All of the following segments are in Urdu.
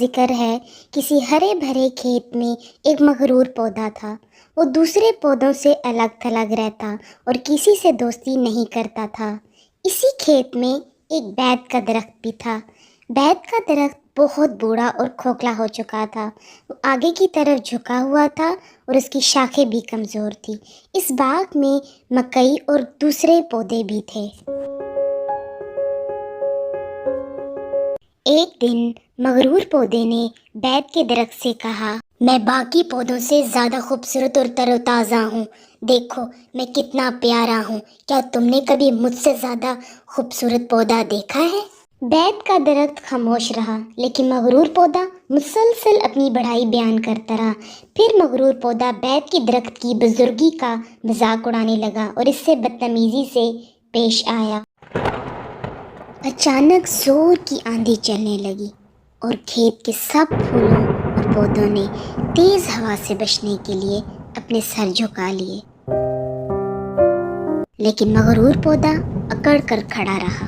ذکر ہے کسی ہرے بھرے کھیت میں ایک مغرور پودا تھا۔ وہ دوسرے پودوں سے الگ تھلگ رہتا اور کسی سے دوستی نہیں کرتا تھا۔ اسی کھیت میں ایک بیت کا درخت بھی تھا۔ بیت کا درخت بہت بوڑھا اور کھوکھلا ہو چکا تھا۔ وہ آگے کی طرف جھکا ہوا تھا اور اس کی شاخیں بھی کمزور تھی۔ اس باغ میں مکئی اور دوسرے پودے بھی تھے۔ ایک دن مغرور پودے نے بیت کے درخت سے کہا، میں باقی پودوں سے زیادہ خوبصورت اور تر و تازہ ہوں۔ دیکھو میں کتنا پیارا ہوں۔ کیا تم نے کبھی مجھ سے زیادہ خوبصورت پودا دیکھا ہے؟ بیت کا درخت خاموش رہا، لیکن مغرور پودا مسلسل اپنی بڑائی بیان کرتا رہا۔ پھر مغرور پودا بیت کے درخت کی بزرگی کا مذاق اڑانے لگا اور اس سے بدتمیزی سے پیش آیا۔ اچانک زور کی آندھی چلنے لگی اور کھیت کے سب پھولوں اور پودوں نے تیز ہوا سے بچنے کے لیے اپنے سر جھکا لیے، لیکن مغرور پودا اکڑ کر کھڑا رہا۔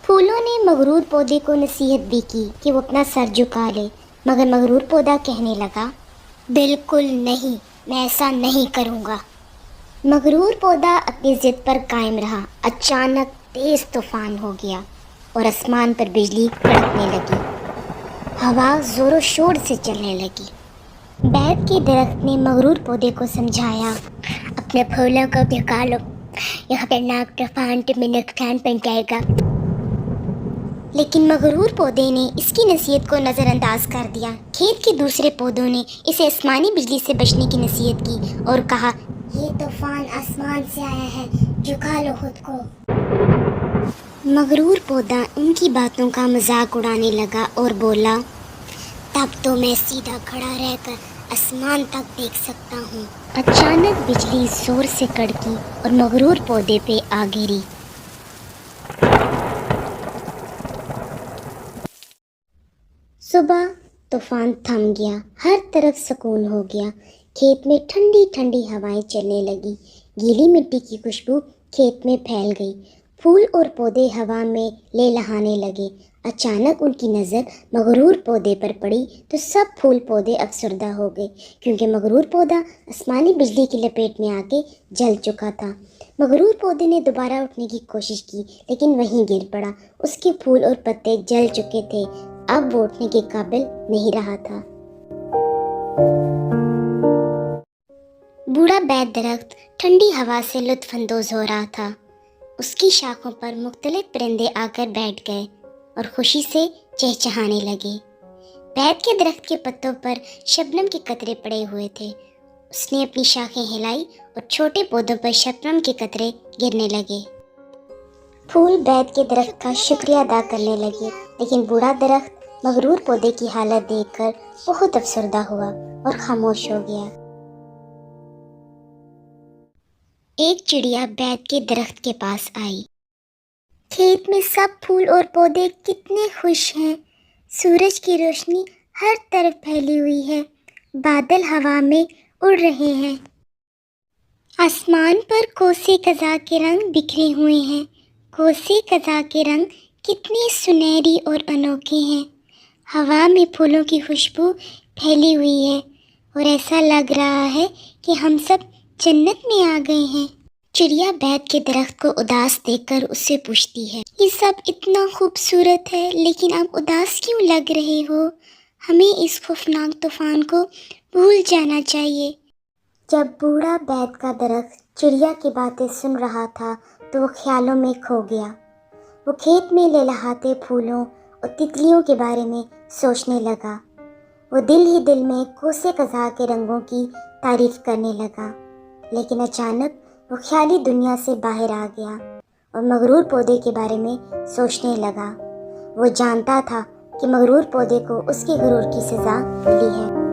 پھولوں نے مغرور پودے کو نصیحت بھی کی کہ وہ اپنا سر جھکا لے، مگر مغرور پودا کہنے لگا، بالکل نہیں، میں ایسا نہیں کروں گا۔ مغرور پودا اپنی ضد پر قائم رہا۔ اچانک تیز طوفان ہو گیا اور آسمان پر بجلی کڑکنے لگی۔ ہوا زور و شور سے چلنے لگی۔ بیت کے درخت نے مغرور پودے کو سمجھایا، اپنے پھولوں کو جھکا لو، یہ خطرناک طوفان تمہیں نقصان پہنچائے گا۔ لیکن مغرور پودے نے اس کی نصیحت کو نظر انداز کر دیا۔ کھیت کے دوسرے پودوں نے اسے آسمانی بجلی سے بچنے کی نصیحت کی اور کہا، یہ طوفان آسمان سے آیا ہے، جھکا لو خود کو۔ مغرور پودا ان کی باتوں کا مذاق اڑانے لگا اور بولا، تب تو میں سیدھا کھڑا رہ کر آسمان تک دیکھ سکتا ہوں۔ اچانک بجلی زور سے کڑکی اور مغرور پودے پہ آ گری۔ صبح طوفان تھم گیا، ہر طرف سکون ہو گیا۔ کھیت میں ٹھنڈی ٹھنڈی ہوائیں چلنے لگی، گیلی مٹی کی خوشبو کھیت میں پھیل گئی، پھول اور پودے ہوا میں لہلہانے لگے۔ اچانک ان کی نظر مغرور پودے پر پڑی تو سب پھول پودے افسردہ ہو گئے، کیونکہ مغرور پودا آسمانی بجلی کی لپیٹ میں آ کے جل چکا تھا۔ مغرور پودے نے دوبارہ اٹھنے کی کوشش کی، لیکن وہیں گر پڑا۔ اس کے پھول اور پتے جل چکے تھے، اب وہ اٹھنے کے قابل نہیں رہا تھا۔ بوڑھا بیت درخت ٹھنڈی ہوا سے لطف اندوز ہو رہا تھا۔ اس کی شاخوں پر مختلف پرندے آ کر بیٹھ گئے اور خوشی سے چہچہانے لگے۔ بیت کے درخت کے پتوں پر شبنم کے قطرے پڑے ہوئے تھے۔ اس نے اپنی شاخیں ہلائی اور چھوٹے پودوں پر شبنم کے قطرے گرنے لگے۔ پھول بیت کے درخت کا شکریہ ادا کرنے لگے، لیکن بوڑھا درخت مغرور پودے کی حالت دیکھ کر بہت افسردہ ہوا اور خاموش ہو گیا۔ ایک چڑیا بیت کے درخت کے پاس آئی۔ کھیت میں سب پھول اور پودے کتنے خوش ہیں، سورج کی روشنی ہر طرف پھیلی ہوئی ہے، بادل ہوا میں اڑ رہے ہیں، آسمان پر کوسے قزح کے رنگ بکھرے ہوئے ہیں۔ کوسے قزح کے رنگ کتنے سنہری اور انوکھے ہیں، ہوا میں پھولوں کی خوشبو پھیلی ہوئی ہے اور ایسا لگ رہا ہے کہ ہم سب جنت میں آ گئے ہیں۔ چڑیا بیت کے درخت کو اداس دیکھ کر اس سے پوچھتی ہے، یہ سب اتنا خوبصورت ہے، لیکن اب اداس کیوں لگ رہے ہو؟ ہمیں اس خوفناک طوفان کو بھول جانا چاہیے۔ جب بوڑھا بیت کا درخت چڑیا کی باتیں سن رہا تھا تو وہ خیالوں میں کھو گیا۔ وہ کھیت میں لہلہاتے پھولوں اور تتلیوں کے بارے میں سوچنے لگا۔ وہ دل ہی دل میں کوسے قزح کے رنگوں کی تعریف کرنے لگا، لیکن اچانک وہ خیالی دنیا سے باہر آ گیا اور مغرور پودے کے بارے میں سوچنے لگا۔ وہ جانتا تھا کہ مغرور پودے کو اس کے غرور کی سزا ملی ہے۔